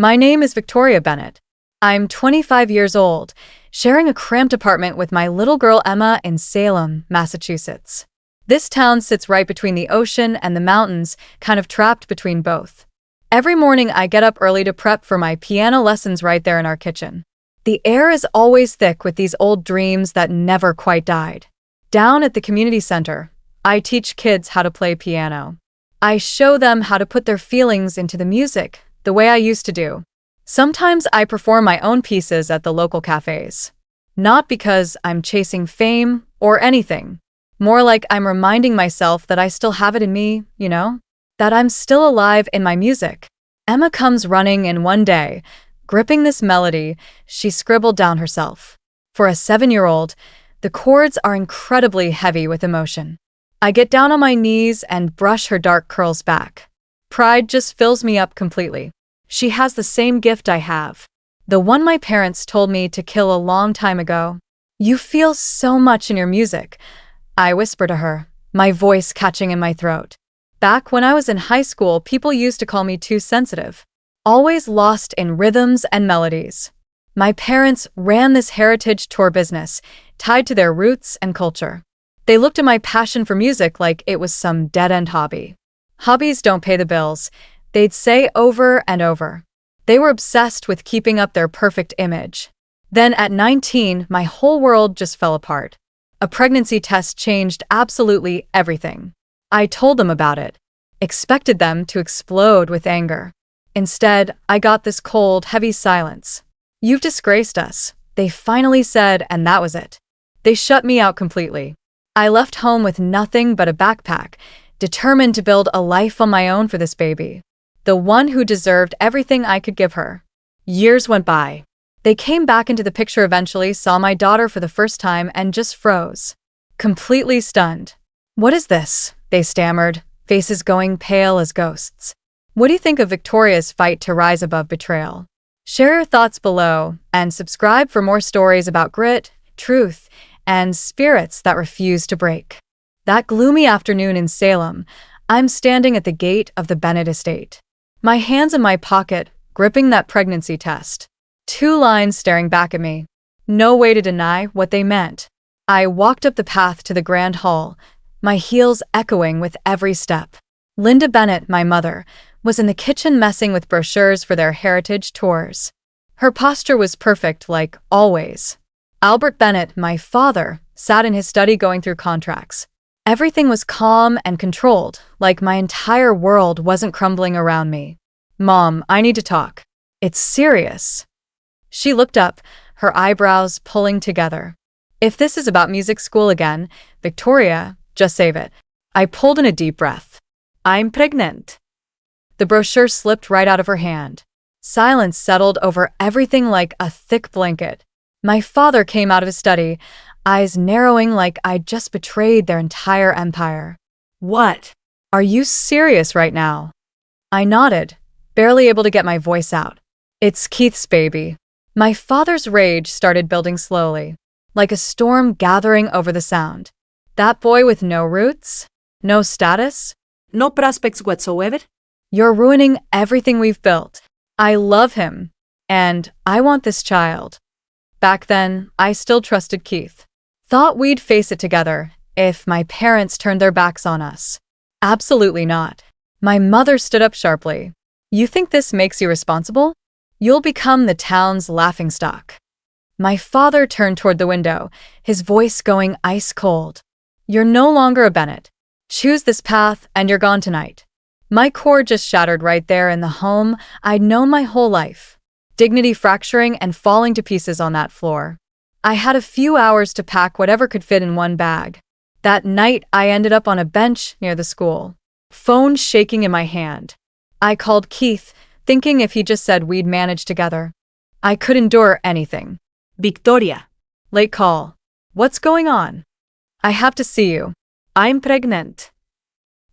My name is Victoria Bennett. I'm 25 years old, sharing a cramped apartment with my little girl Emma in Salem, Massachusetts. This town sits right between the ocean and the mountains, kind of trapped between both. Every morning I get up early to prep for my piano lessons right there in our kitchen. The air is always thick with these old dreams that never quite died. Down at the community center, I teach kids how to play piano. I show them how to put their feelings into the music, the way I used to do. Sometimes I perform my own pieces at the local cafes. Not because I'm chasing fame or anything. More like I'm reminding myself that I still have it in me, that I'm still alive in my music. Emma comes running in one day, gripping this melody she scribbled down herself. For a 7-year-old, the chords are incredibly heavy with emotion. I get down on my knees and brush her dark curls back. Pride just fills me up completely. She has the same gift I have. The one my parents told me to kill a long time ago. You feel so much in your music, I whisper to her, my voice catching in my throat. Back when I was in high school, people used to call me too sensitive. Always lost in rhythms and melodies. My parents ran this heritage tour business, tied to their roots and culture. They looked at my passion for music like it was some dead-end hobby. Hobbies don't pay the bills, they'd say over and over. They were obsessed with keeping up their perfect image. Then at 19, my whole world just fell apart. A pregnancy test changed absolutely everything. I told them about it, expected them to explode with anger. Instead, I got this cold, heavy silence. You've disgraced us, they finally said, and that was it. They shut me out completely. I left home with nothing but a backpack, determined to build a life on my own for this baby. The one who deserved everything I could give her. Years went by. They came back into the picture eventually, saw my daughter for the first time, and just froze. Completely stunned. What is this? They stammered, faces going pale as ghosts. What do you think of Victoria's fight to rise above betrayal? Share your thoughts below, and subscribe for more stories about grit, truth, and spirits that refuse to break. That gloomy afternoon in Salem, I'm standing at the gate of the Bennett estate. My hands in my pocket, gripping that pregnancy test. 2 lines staring back at me. No way to deny what they meant. I walked up the path to the grand hall, my heels echoing with every step. Linda Bennett, my mother, was in the kitchen messing with brochures for their heritage tours. Her posture was perfect, like always. Albert Bennett, my father, sat in his study going through contracts. Everything was calm and controlled, like my entire world wasn't crumbling around me. Mom, I need to talk. It's serious. She looked up, her eyebrows pulling together. If this is about music school again, Victoria, just save it. I pulled in a deep breath. I'm pregnant. The brochure slipped right out of her hand. Silence settled over everything like a thick blanket. My father came out of his study, eyes narrowing like I'd just betrayed their entire empire. What? Are you serious right now? I nodded, barely able to get my voice out. It's Keith's baby. My father's rage started building slowly, like a storm gathering over the sound. That boy with no roots? No status? No prospects whatsoever? You're ruining everything we've built. I love him, and I want this child. Back then, I still trusted Keith. Thought we'd face it together if my parents turned their backs on us. Absolutely not. My mother stood up sharply. You think this makes you responsible? You'll become the town's laughingstock. My father turned toward the window, his voice going ice cold. You're no longer a Bennett. Choose this path and you're gone tonight. My core just shattered right there in the home I'd known my whole life. Dignity fracturing and falling to pieces on that floor. I had a few hours to pack whatever could fit in one bag. That night, I ended up on a bench near the school, phone shaking in my hand. I called Keith, thinking if he just said we'd manage together. I could endure anything. Victoria. Late call. What's going on? I have to see you. I'm pregnant.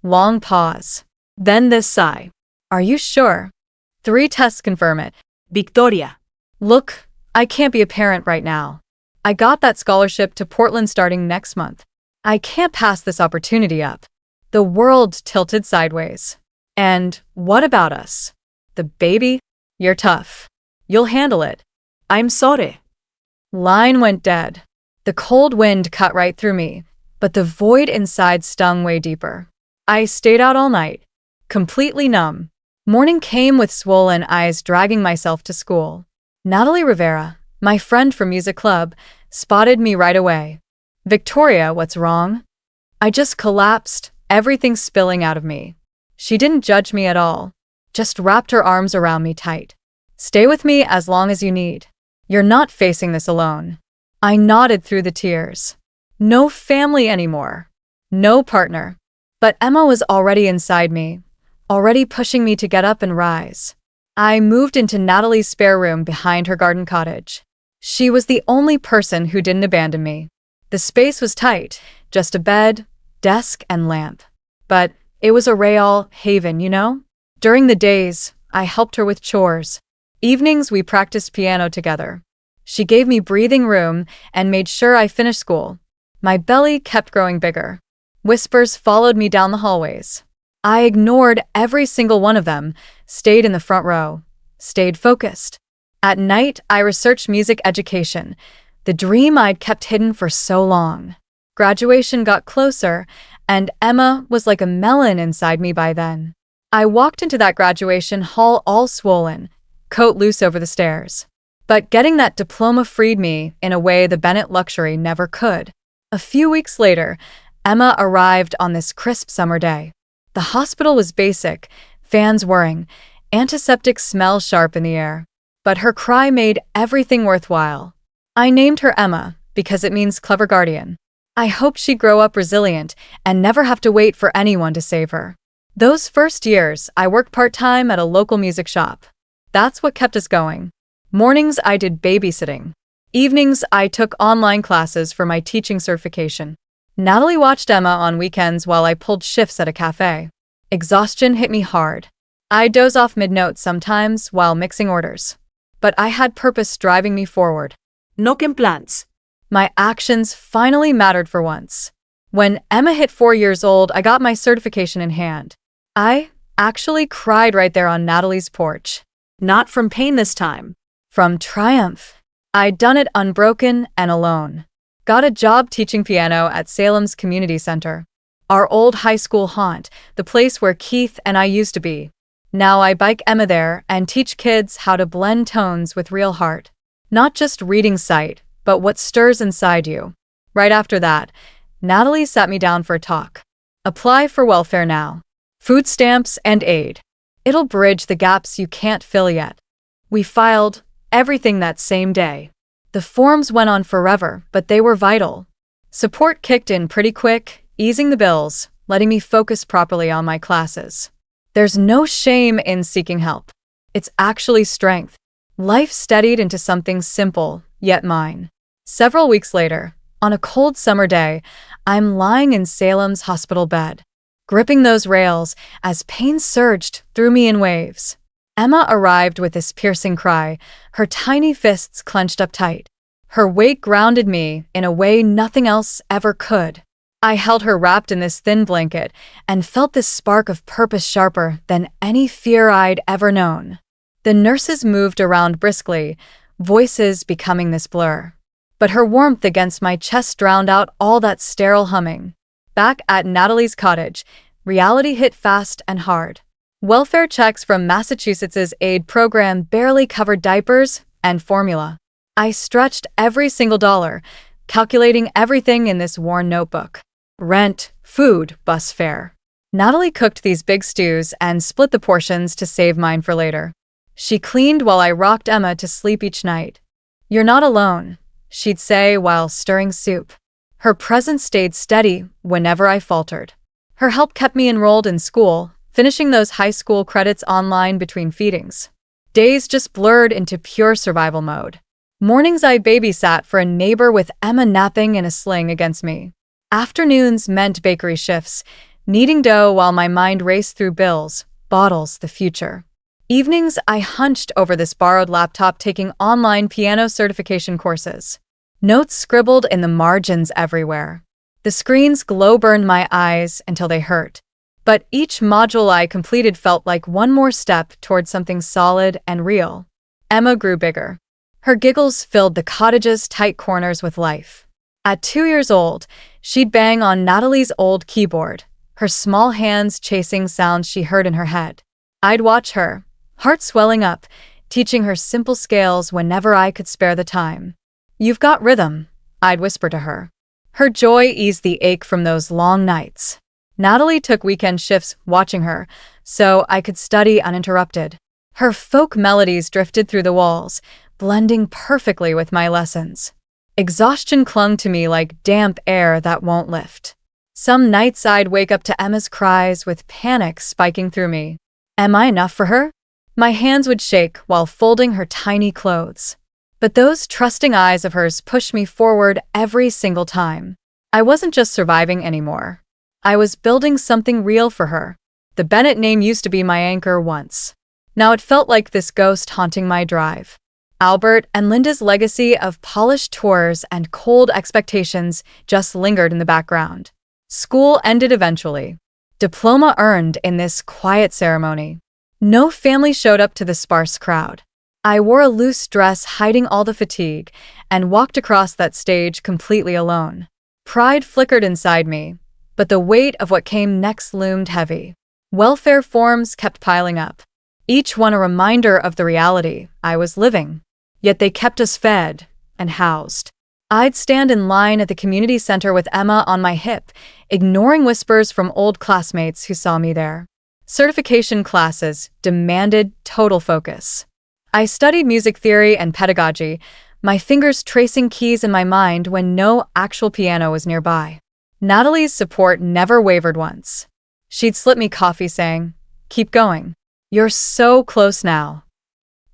Long pause. Then this sigh. Are you sure? 3 tests confirm it. Victoria. Look, I can't be a parent right now. I got that scholarship to Portland starting next month. I can't pass this opportunity up. The world tilted sideways. And what about us? The baby? You're tough. You'll handle it. I'm sorry. Line went dead. The cold wind cut right through me, but the void inside stung way deeper. I stayed out all night, completely numb. Morning came with swollen eyes, dragging myself to school. Natalie Rivera, my friend from music club, spotted me right away. Victoria, what's wrong? I just collapsed, everything spilling out of me. She didn't judge me at all, just wrapped her arms around me tight. Stay with me as long as you need. You're not facing this alone. I nodded through the tears. No family anymore. No partner. But Emma was already inside me, already pushing me to get up and rise. I moved into Natalie's spare room behind her garden cottage. She was the only person who didn't abandon me. The space was tight, just a bed, desk, and lamp. But it was a real haven, you know? During the days, I helped her with chores. Evenings, we practiced piano together. She gave me breathing room and made sure I finished school. My belly kept growing bigger. Whispers followed me down the hallways. I ignored every single one of them, stayed in the front row, stayed focused. At night, I researched music education, the dream I'd kept hidden for so long. Graduation got closer, and Emma was like a melon inside me by then. I walked into that graduation hall all swollen, coat loose over the stairs. But getting that diploma freed me in a way the Bennett luxury never could. A few weeks later, Emma arrived on this crisp summer day. The hospital was basic, fans whirring, antiseptic smell sharp in the air. But her cry made everything worthwhile. I named her Emma because it means clever guardian. I hoped she'd grow up resilient and never have to wait for anyone to save her. Those first years, I worked part-time at a local music shop. That's what kept us going. Mornings, I did babysitting. Evenings, I took online classes for my teaching certification. Natalie watched Emma on weekends while I pulled shifts at a cafe. Exhaustion hit me hard. I'd doze off mid-note sometimes while mixing orders. But I had purpose driving me forward. No plans. My actions finally mattered for once. When Emma hit 4 years old, I got my certification in hand. I actually cried right there on Natalie's porch. Not from pain this time. From triumph. I'd done it unbroken and alone. Got a job teaching piano at Salem's Community Center. Our old high school haunt, the place where Keith and I used to be. Now I bike Emma there and teach kids how to blend tones with real heart. Not just reading sight, but what stirs inside you. Right after that, Natalie sat me down for a talk. Apply for welfare now. Food stamps and aid. It'll bridge the gaps you can't fill yet. We filed everything that same day. The forms went on forever, but they were vital. Support kicked in pretty quick, easing the bills, letting me focus properly on my classes. There's no shame in seeking help. It's actually strength. Life steadied into something simple, yet mine. Several weeks later, on a cold summer day, I'm lying in Salem's hospital bed, gripping those rails as pain surged through me in waves. Emma arrived with this piercing cry, her tiny fists clenched up tight. Her weight grounded me in a way nothing else ever could. I held her wrapped in this thin blanket and felt this spark of purpose sharper than any fear I'd ever known. The nurses moved around briskly, voices becoming this blur. But her warmth against my chest drowned out all that sterile humming. Back at Natalie's cottage, reality hit fast and hard. Welfare checks from Massachusetts' aid program barely covered diapers and formula. I stretched every single dollar, calculating everything in this worn notebook. Rent, food, bus fare. Natalie cooked these big stews and split the portions to save mine for later. She cleaned while I rocked Emma to sleep each night. "You're not alone," she'd say while stirring soup. Her presence stayed steady whenever I faltered. Her help kept me enrolled in school, finishing those high school credits online between feedings. Days just blurred into pure survival mode. Mornings I babysat for a neighbor with Emma napping in a sling against me. Afternoons meant bakery shifts, kneading dough while my mind raced through bills, bottles, the future. Evenings I hunched over this borrowed laptop taking online piano certification courses. Notes scribbled in the margins everywhere. The screen's glow burned my eyes until they hurt. But each module I completed felt like one more step towards something solid and real. Emma grew bigger. Her giggles filled the cottage's tight corners with life. At 2 years old, she'd bang on Natalie's old keyboard, her small hands chasing sounds she heard in her head. I'd watch her, heart swelling up, teaching her simple scales whenever I could spare the time. "You've got rhythm," I'd whisper to her. Her joy eased the ache from those long nights. Natalie took weekend shifts watching her, so I could study uninterrupted. Her folk melodies drifted through the walls, blending perfectly with my lessons. Exhaustion clung to me like damp air that won't lift. Some nights I'd wake up to Emma's cries with panic spiking through me. Am I enough for her? My hands would shake while folding her tiny clothes. But those trusting eyes of hers pushed me forward every single time. I wasn't just surviving anymore. I was building something real for her. The Bennett name used to be my anchor once. Now it felt like this ghost haunting my drive. Albert and Linda's legacy of polished tours and cold expectations just lingered in the background. School ended eventually. Diploma earned in this quiet ceremony. No family showed up to the sparse crowd. I wore a loose dress hiding all the fatigue and walked across that stage completely alone. Pride flickered inside me, but the weight of what came next loomed heavy. Welfare forms kept piling up, each one a reminder of the reality I was living. Yet they kept us fed and housed. I'd stand in line at the community center with Emma on my hip, ignoring whispers from old classmates who saw me there. Certification classes demanded total focus. I studied music theory and pedagogy, my fingers tracing keys in my mind when no actual piano was nearby. Natalie's support never wavered once. She'd slip me coffee saying, "Keep going. You're so close now."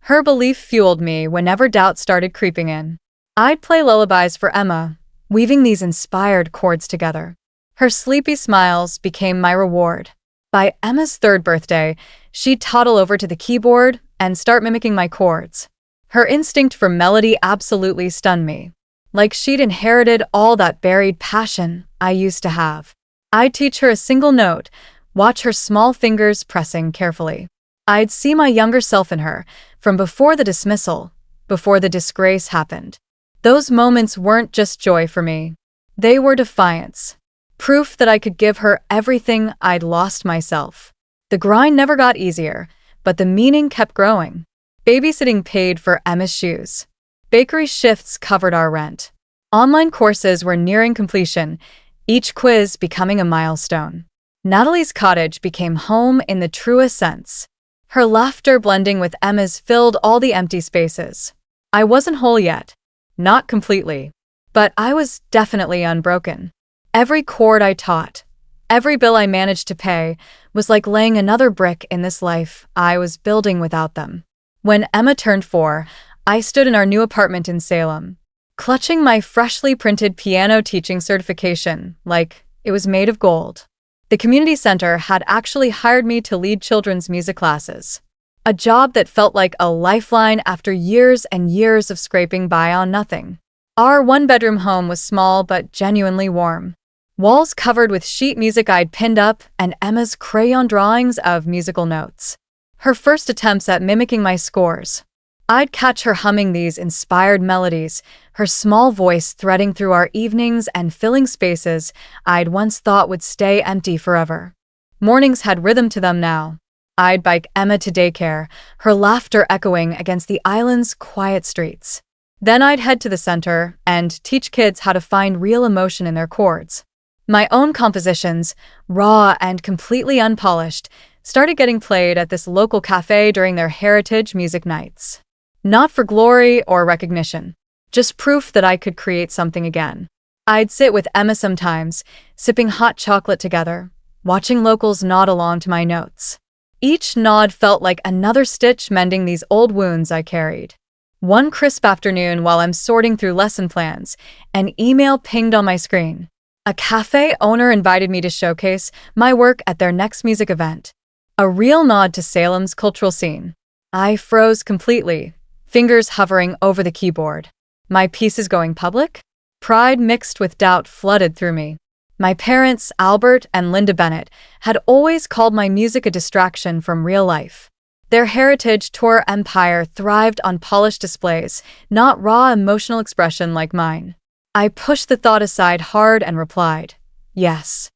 Her belief fueled me whenever doubt started creeping in. I'd play lullabies for Emma, weaving these inspired chords together. Her sleepy smiles became my reward. By Emma's 3rd birthday, she'd toddle over to the keyboard and start mimicking my chords. Her instinct for melody absolutely stunned me. Like she'd inherited all that buried passion I used to have. I'd teach her a single note, watch her small fingers pressing carefully. I'd see my younger self in her, from before the dismissal, before the disgrace happened. Those moments weren't just joy for me. They were defiance. Proof that I could give her everything I'd lost myself. The grind never got easier, but the meaning kept growing. Babysitting paid for Emma's shoes. Bakery shifts covered our rent. Online courses were nearing completion, each quiz becoming a milestone. Natalie's cottage became home in the truest sense. Her laughter blending with Emma's filled all the empty spaces. I wasn't whole yet. Not completely. But I was definitely unbroken. Every chord I taught, every bill I managed to pay, was like laying another brick in this life I was building without them. When Emma turned 4, I stood in our new apartment in Salem, clutching my freshly printed piano teaching certification like it was made of gold. The community center had actually hired me to lead children's music classes, a job that felt like a lifeline after years and years of scraping by on nothing. Our one-bedroom home was small but genuinely warm. Walls covered with sheet music I'd pinned up and Emma's crayon drawings of musical notes. Her first attempts at mimicking my scores. I'd catch her humming these inspired melodies, her small voice threading through our evenings and filling spaces I'd once thought would stay empty forever. Mornings had rhythm to them now. I'd bike Emma to daycare, her laughter echoing against the island's quiet streets. Then I'd head to the center and teach kids how to find real emotion in their chords. My own compositions, raw and completely unpolished, started getting played at this local cafe during their heritage music nights. Not for glory or recognition, just proof that I could create something again. I'd sit with Emma sometimes, sipping hot chocolate together, watching locals nod along to my notes. Each nod felt like another stitch mending these old wounds I carried. One crisp afternoon while I'm sorting through lesson plans, an email pinged on my screen. A cafe owner invited me to showcase my work at their next music event. A real nod to Salem's cultural scene. I froze completely, fingers hovering over the keyboard. My piece is going public? Pride mixed with doubt flooded through me. My parents, Albert and Linda Bennett, had always called my music a distraction from real life. Their heritage tour empire thrived on polished displays, not raw emotional expression like mine. I pushed the thought aside hard and replied, yes.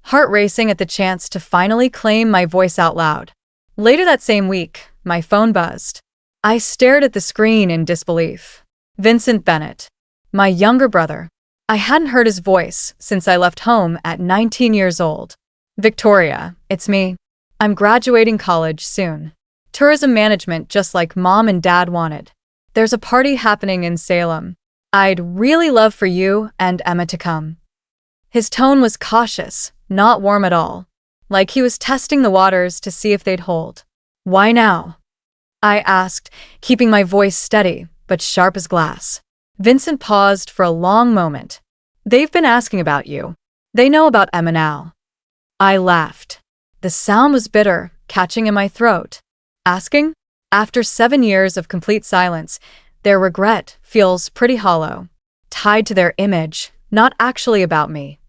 Heart racing at the chance to finally claim my voice out loud. Later that same week, my phone buzzed. I stared at the screen in disbelief. Vincent Bennett, my younger brother. I hadn't heard his voice since I left home at 19 years old. Victoria, it's me. I'm graduating college soon. Tourism management just like Mom and Dad wanted. There's a party happening in Salem. I'd really love for you and Emma to come. His tone was cautious, not warm at all, like he was testing the waters to see if they'd hold. Why now? I asked, keeping my voice steady, but sharp as glass. Vincent paused for a long moment. They've been asking about you. They know about Emma now. I laughed. The sound was bitter, catching in my throat. Asking? After 7 years of complete silence, their regret feels pretty hollow. Tied to their image, not actually about me.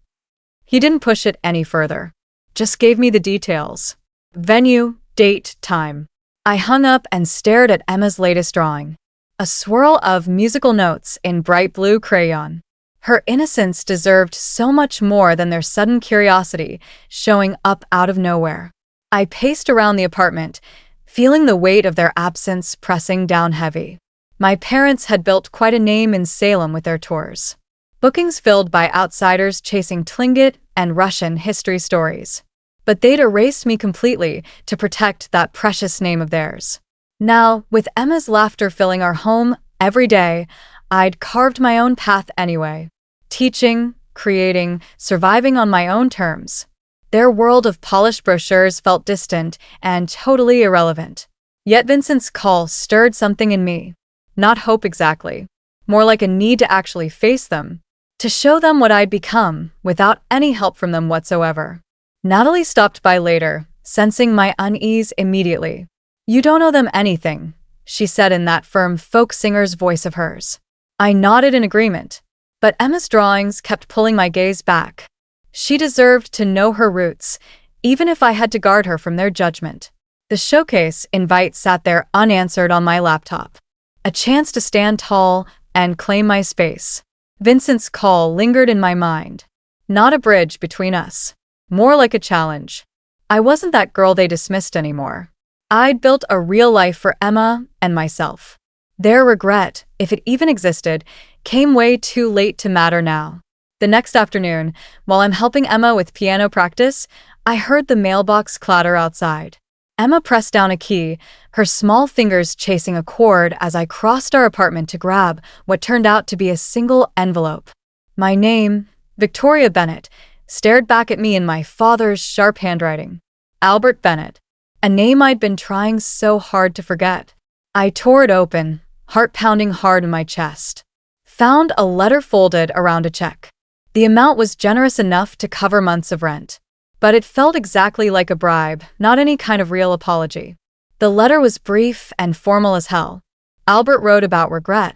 He didn't push it any further. Just gave me the details. Venue, date, time. I hung up and stared at Emma's latest drawing. A swirl of musical notes in bright blue crayon. Her innocence deserved so much more than their sudden curiosity showing up out of nowhere. I paced around the apartment, feeling the weight of their absence pressing down heavy. My parents had built quite a name in Salem with their tours. Bookings filled by outsiders chasing Tlingit and Russian history stories. But they'd erased me completely to protect that precious name of theirs. Now, with Emma's laughter filling our home every day, I'd carved my own path anyway. Teaching, creating, surviving on my own terms. Their world of polished brochures felt distant and totally irrelevant. Yet Vincent's call stirred something in me. Not hope exactly. More like a need to actually face them. To show them what I'd become, without any help from them whatsoever. Natalie stopped by later, sensing my unease immediately. You don't owe them anything, she said in that firm folk singer's voice of hers. I nodded in agreement, but Emma's drawings kept pulling my gaze back. She deserved to know her roots, even if I had to guard her from their judgment. The showcase invite sat there unanswered on my laptop. A chance to stand tall and claim my space. Vincent's call lingered in my mind. Not a bridge between us. More like a challenge. I wasn't that girl they dismissed anymore. I'd built a real life for Emma and myself. Their regret, if it even existed, came way too late to matter now. The next afternoon, while I'm helping Emma with piano practice, I heard the mailbox clatter outside. Emma pressed down a key, her small fingers chasing a cord as I crossed our apartment to grab what turned out to be a single envelope. My name, Victoria Bennett, stared back at me in my father's sharp handwriting. Albert Bennett. A name I'd been trying so hard to forget. I tore it open, heart pounding hard in my chest. Found a letter folded around a check. The amount was generous enough to cover months of rent. But it felt exactly like a bribe, not any kind of real apology. The letter was brief and formal as hell. Albert wrote about regret,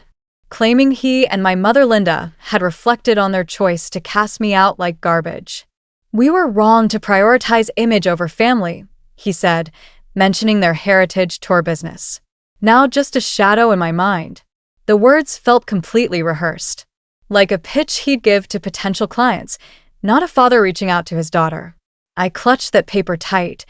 claiming he and my mother Linda had reflected on their choice to cast me out like garbage. We were wrong to prioritize image over family, he said, mentioning their heritage tour business. Now just a shadow in my mind. The words felt completely rehearsed. Like a pitch he'd give to potential clients, not a father reaching out to his daughter. I clutched that paper tight,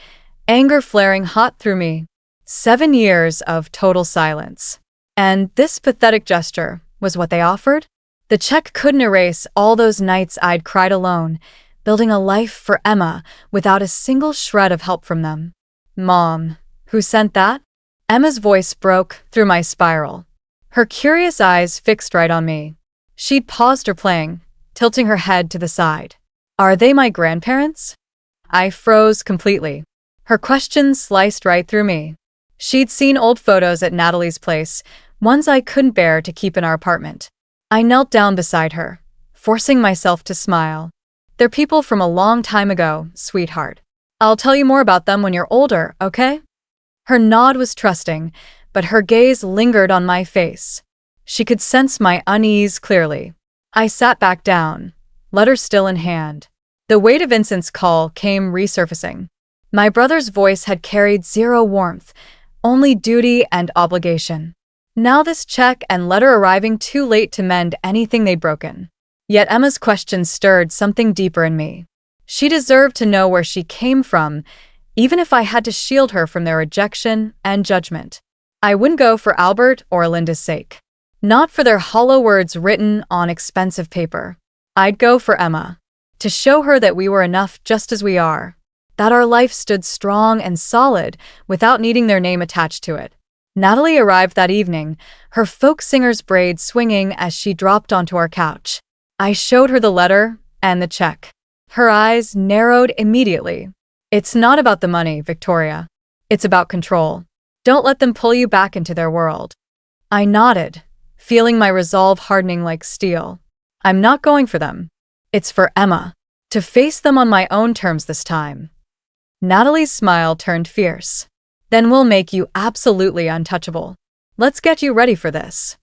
anger flaring hot through me. 7 years of total silence. And this pathetic gesture was what they offered? The check couldn't erase all those nights I'd cried alone, building a life for Emma without a single shred of help from them. Mom, who sent that? Emma's voice broke through my spiral. Her curious eyes fixed right on me. She'd paused her playing, tilting her head to the side. Are they my grandparents? I froze completely. Her question sliced right through me. She'd seen old photos at Natalie's place, ones I couldn't bear to keep in our apartment. I knelt down beside her, forcing myself to smile. They're people from a long time ago, sweetheart. I'll tell you more about them when you're older, okay? Her nod was trusting, but her gaze lingered on my face. She could sense my unease clearly. I sat back down, letter still in hand. The weight of Vincent's call came resurfacing. My brother's voice had carried zero warmth, only duty and obligation. Now this check and letter arriving too late to mend anything they'd broken. Yet Emma's question stirred something deeper in me. She deserved to know where she came from, even if I had to shield her from their rejection and judgment. I wouldn't go for Albert or Linda's sake. Not for their hollow words written on expensive paper. I'd go for Emma. To show her that we were enough just as we are. That our life stood strong and solid without needing their name attached to it. Natalie arrived that evening, her folk singer's braid swinging as she dropped onto our couch. I showed her the letter and the check. Her eyes narrowed immediately. It's not about the money, Victoria. It's about control. Don't let them pull you back into their world. I nodded, feeling my resolve hardening like steel. I'm not going for them. It's for Emma. To face them on my own terms this time. Natalie's smile turned fierce. Then we'll make you absolutely untouchable. Let's get you ready for this.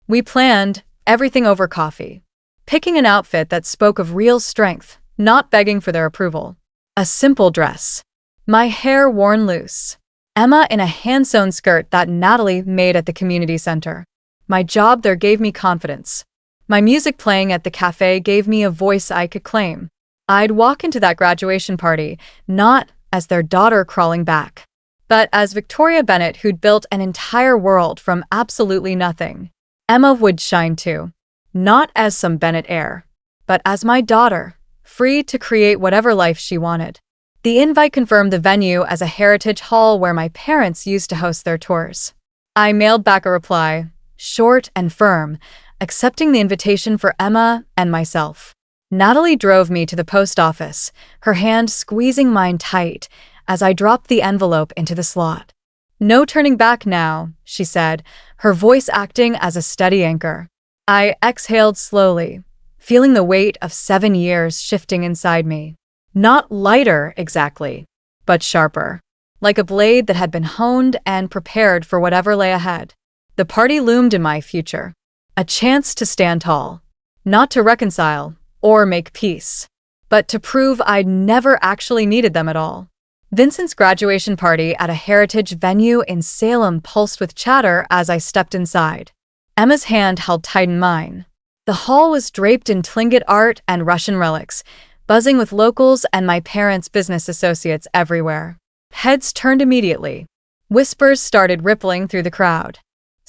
We planned everything over coffee, picking an outfit that spoke of real strength, not begging for their approval. A simple dress. My hair worn loose. Emma in a hand-sewn skirt that Natalie made at the community center. My job there gave me confidence. My music playing at the cafe gave me a voice I could claim. I'd walk into that graduation party, not as their daughter crawling back, but as Victoria Bennett who'd built an entire world from absolutely nothing. Emma would shine too. Not as some Bennett heir, but as my daughter, free to create whatever life she wanted. The invite confirmed the venue as a heritage hall where my parents used to host their tours. I mailed back a reply, short and firm, accepting the invitation for Emma and myself. Natalie drove me to the post office, her hand squeezing mine tight as I dropped the envelope into the slot. No turning back now, she said, her voice acting as a steady anchor. I exhaled slowly, feeling the weight of 7 years shifting inside me. Not lighter, exactly, but sharper, like a blade that had been honed and prepared for whatever lay ahead. The party loomed in my future. A chance to stand tall, not to reconcile or make peace, but to prove I'd never actually needed them at all. Vincent's graduation party at a heritage venue in Salem pulsed with chatter as I stepped inside. Emma's hand held tight in mine. The hall was draped in Tlingit art and Russian relics, buzzing with locals and my parents' business associates everywhere. Heads turned immediately. Whispers started rippling through the crowd.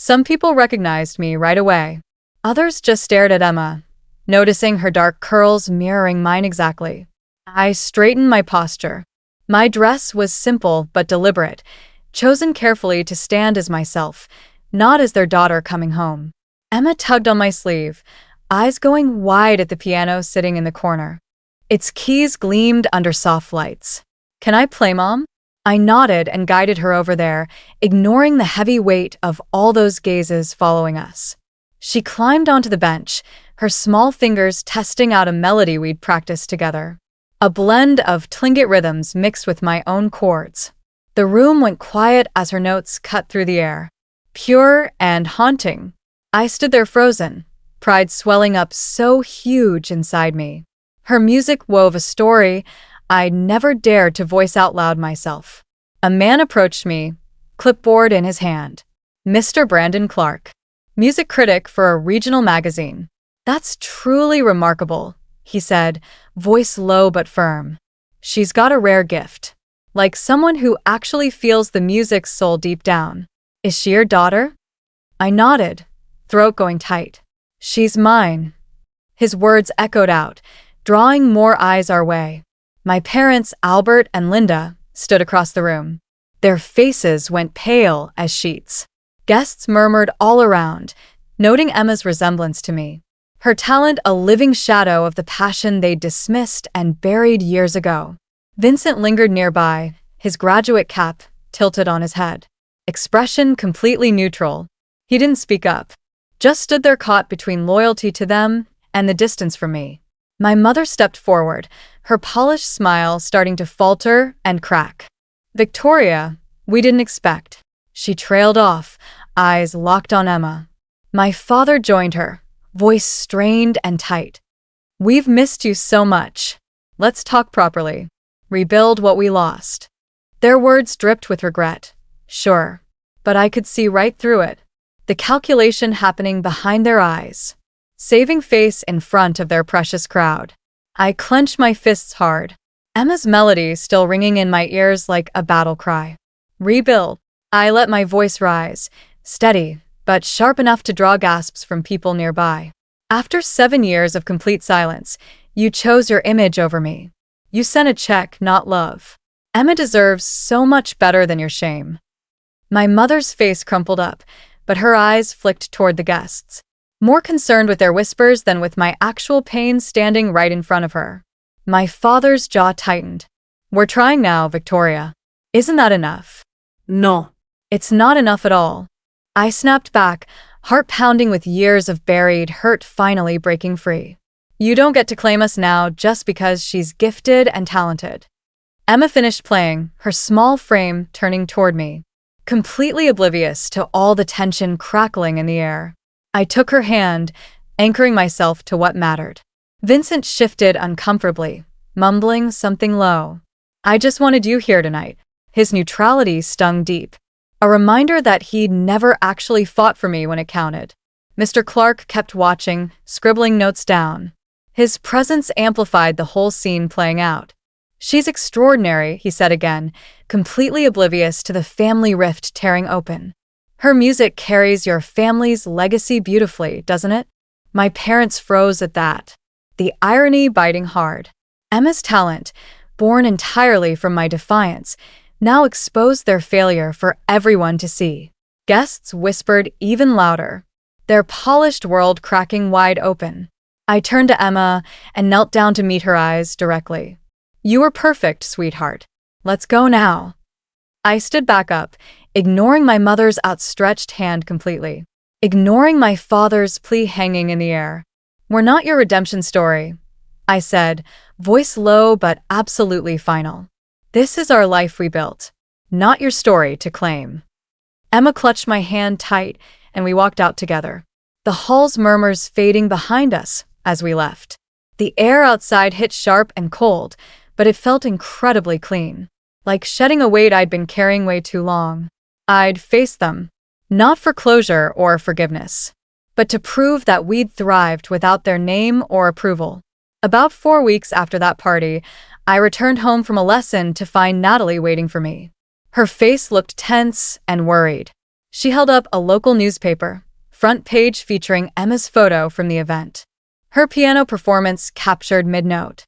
Some people recognized me right away. Others just stared at Emma, noticing her dark curls mirroring mine exactly. I straightened my posture. My dress was simple but deliberate, chosen carefully to stand as myself, not as their daughter coming home. Emma tugged on my sleeve, eyes going wide at the piano sitting in the corner. Its keys gleamed under soft lights. "Can I play, Mom?" I nodded and guided her over there, ignoring the heavy weight of all those gazes following us. She climbed onto the bench, her small fingers testing out a melody we'd practiced together. A blend of Tlingit rhythms mixed with my own chords. The room went quiet as her notes cut through the air. Pure and haunting. I stood there frozen, pride swelling up so huge inside me. Her music wove a story I'd never dared to voice out loud myself. A man approached me, clipboard in his hand. Mr. Brandon Clark, music critic for a regional magazine. "That's truly remarkable," he said, voice low but firm. "She's got a rare gift. Like someone who actually feels the music's soul deep down. Is she your daughter?" I nodded, throat going tight. "She's mine." His words echoed out, drawing more eyes our way. My parents, Albert and Linda, stood across the room. Their faces went pale as sheets. Guests murmured all around, noting Emma's resemblance to me. Her talent a living shadow of the passion they dismissed and buried years ago. Vincent lingered nearby, his graduate cap tilted on his head. Expression completely neutral. He didn't speak up, just stood there caught between loyalty to them and the distance from me. My mother stepped forward, her polished smile starting to falter and crack. "Victoria, we didn't expect." She trailed off, eyes locked on Emma. My father joined her, voice strained and tight. "We've missed you so much." Let's talk properly. Rebuild what we lost. Their words dripped with regret. Sure. But I could see right through it. The calculation happening behind their eyes. Saving face in front of their precious crowd. I clenched my fists hard. Emma's melody still ringing in my ears like a battle cry. Rebuild. I let my voice rise, steady, but sharp enough to draw gasps from people nearby. After 7 years of complete silence, you chose your image over me. You sent a check, not love. Emma deserves so much better than your shame. My mother's face crumpled up, but her eyes flicked toward the guests, more concerned with their whispers than with my actual pain standing right in front of her. My father's jaw tightened. We're trying now, Victoria. Isn't that enough? No. It's not enough at all. I snapped back, heart pounding with years of buried hurt finally breaking free. You don't get to claim us now just because she's gifted and talented. Emma finished playing, her small frame turning toward me, completely oblivious to all the tension crackling in the air. I took her hand, anchoring myself to what mattered. Vincent shifted uncomfortably, mumbling something low. I just wanted you here tonight. His neutrality stung deep. A reminder that he'd never actually fought for me when it counted. Mr. Clark kept watching, scribbling notes down. His presence amplified the whole scene playing out. She's extraordinary, he said again, completely oblivious to the family rift tearing open. Her music carries your family's legacy beautifully, doesn't it? My parents froze at that. The irony biting hard. Emma's talent, born entirely from my defiance, now exposed their failure for everyone to see. Guests whispered even louder, their polished world cracking wide open. I turned to Emma and knelt down to meet her eyes directly. You were perfect, sweetheart. Let's go now. I stood back up, ignoring my mother's outstretched hand completely, ignoring my father's plea hanging in the air. We're not your redemption story, I said, voice low but absolutely final. This is our life we built, not your story to claim. Emma clutched my hand tight, and we walked out together, the hall's murmurs fading behind us as we left. The air outside hit sharp and cold, but it felt incredibly clean, like shedding a weight I'd been carrying way too long. I'd face them, not for closure or forgiveness, but to prove that we'd thrived without their name or approval. About 4 weeks after that party, I returned home from a lesson to find Natalie waiting for me. Her face looked tense and worried. She held up a local newspaper, front page featuring Emma's photo from the event. Her piano performance captured mid-note.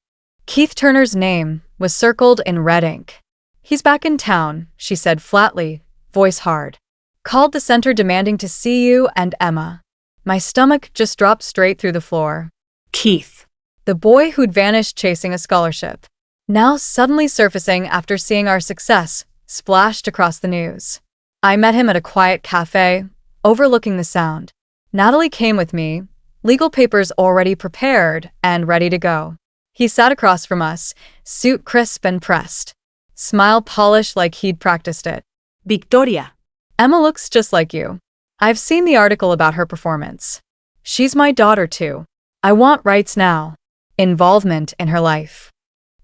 Keith Turner's name was circled in red ink. He's back in town, she said flatly, voice hard. Called the center demanding to see you and Emma. My stomach just dropped straight through the floor. Keith. The boy who'd vanished chasing a scholarship, now suddenly surfacing after seeing our success, splashed across the news. I met him at a quiet cafe, overlooking the Sound. Natalie came with me, legal papers already prepared and ready to go. He sat across from us, suit crisp and pressed, smile polished like he'd practiced it. Victoria. Emma looks just like you. I've seen the article about her performance. She's my daughter too. I want rights now. Involvement in her life.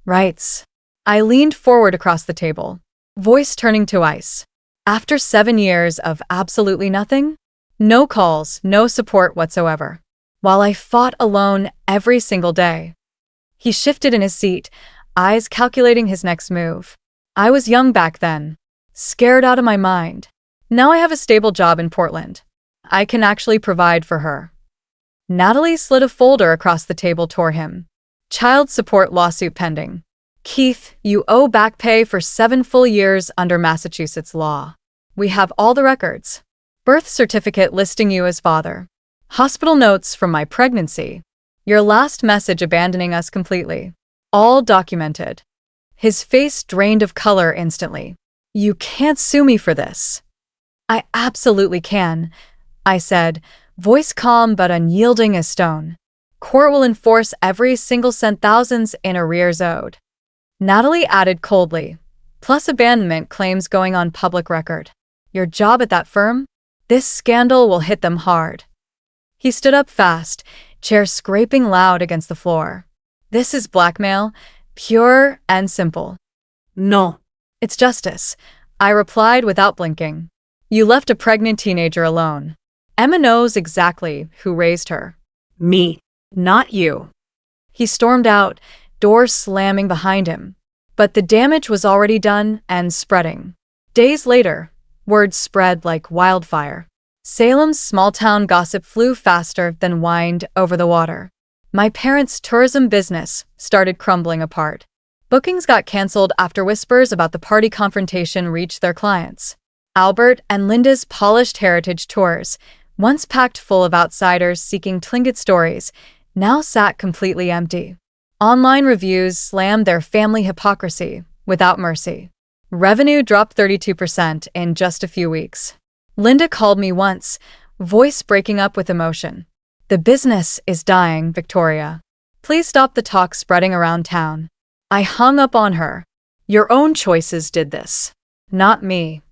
Rights. I leaned forward across the table, voice turning to ice. After 7 years of absolutely nothing? No calls, no support whatsoever. While I fought alone every single day. He shifted in his seat, eyes calculating his next move. I was young back then, scared out of my mind. Now I have a stable job in Portland. I can actually provide for her. Natalie slid a folder across the table toward him. Child support lawsuit pending. Keith, you owe back pay for 7 full years under Massachusetts law. We have all the records. Birth certificate listing you as father. Hospital notes from my pregnancy. Your last message abandoning us completely. All documented. His face drained of color instantly. You can't sue me for this. I absolutely can, I said, voice calm but unyielding as stone. Court will enforce every single cent, thousands in arrears owed. Natalie added coldly, plus abandonment claims going on public record. Your job at that firm? This scandal will hit them hard. He stood up fast, chair scraping loud against the floor. This is blackmail, Pure and simple. No. It's justice, I replied without blinking. You left a pregnant teenager alone. Emma knows exactly who raised her. Me. Not you. He stormed out, doors slamming behind him. But the damage was already done and spreading. Days later, word spread like wildfire. Salem's small-town gossip flew faster than wind over the water. My parents' tourism business started crumbling apart. Bookings got canceled after whispers about the party confrontation reached their clients. Albert and Linda's polished heritage tours, once packed full of outsiders seeking Tlingit stories, now sat completely empty. Online reviews slammed their family hypocrisy without mercy. Revenue dropped 32% in just a few weeks. Linda called me once, voice breaking up with emotion. The business is dying, Victoria. Please stop the talk spreading around town. I hung up on her. Your own choices did this. Not me.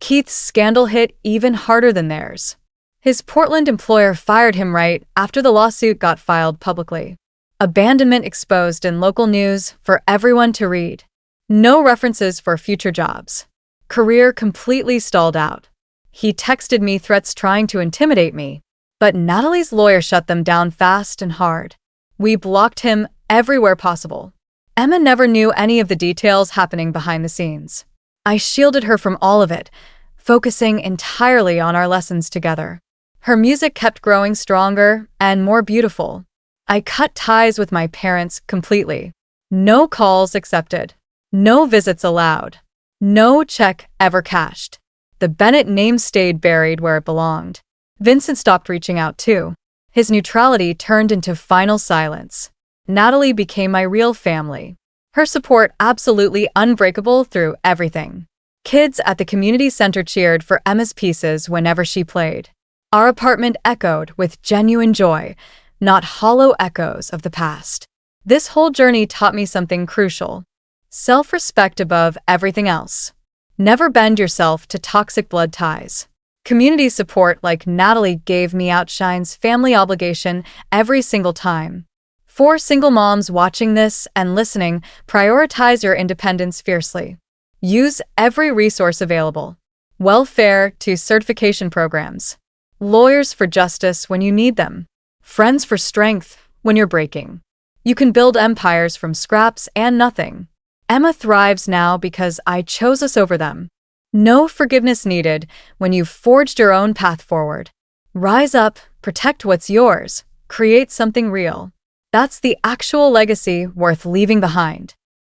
Keith's scandal hit even harder than theirs. His Portland employer fired him right after the lawsuit got filed publicly. Abandonment exposed in local news for everyone to read. No references for future jobs. Career completely stalled out. He texted me threats trying to intimidate me, but Natalie's lawyer shut them down fast and hard. We blocked him everywhere possible. Emma never knew any of the details happening behind the scenes. I shielded her from all of it, focusing entirely on our lessons together. Her music kept growing stronger and more beautiful. I cut ties with my parents completely. No calls accepted. No visits allowed. No check ever cashed. The Bennett name stayed buried where it belonged. Vincent stopped reaching out too. His neutrality turned into final silence. Natalie became my real family. Her support absolutely unbreakable through everything. Kids at the community center cheered for Emma's pieces whenever she played. Our apartment echoed with genuine joy, not hollow echoes of the past. This whole journey taught me something crucial. Self-respect above everything else. Never bend yourself to toxic blood ties. Community support like Natalie gave me outshines family obligation every single time. For single moms watching this and listening, prioritize your independence fiercely. Use every resource available. Welfare to certification programs. Lawyers for justice when you need them. Friends for strength when you're breaking. You can build empires from scraps and nothing. Emma thrives now because I chose us over them. No forgiveness needed when you've forged your own path forward. Rise up, protect what's yours, create something real. That's the actual legacy worth leaving behind.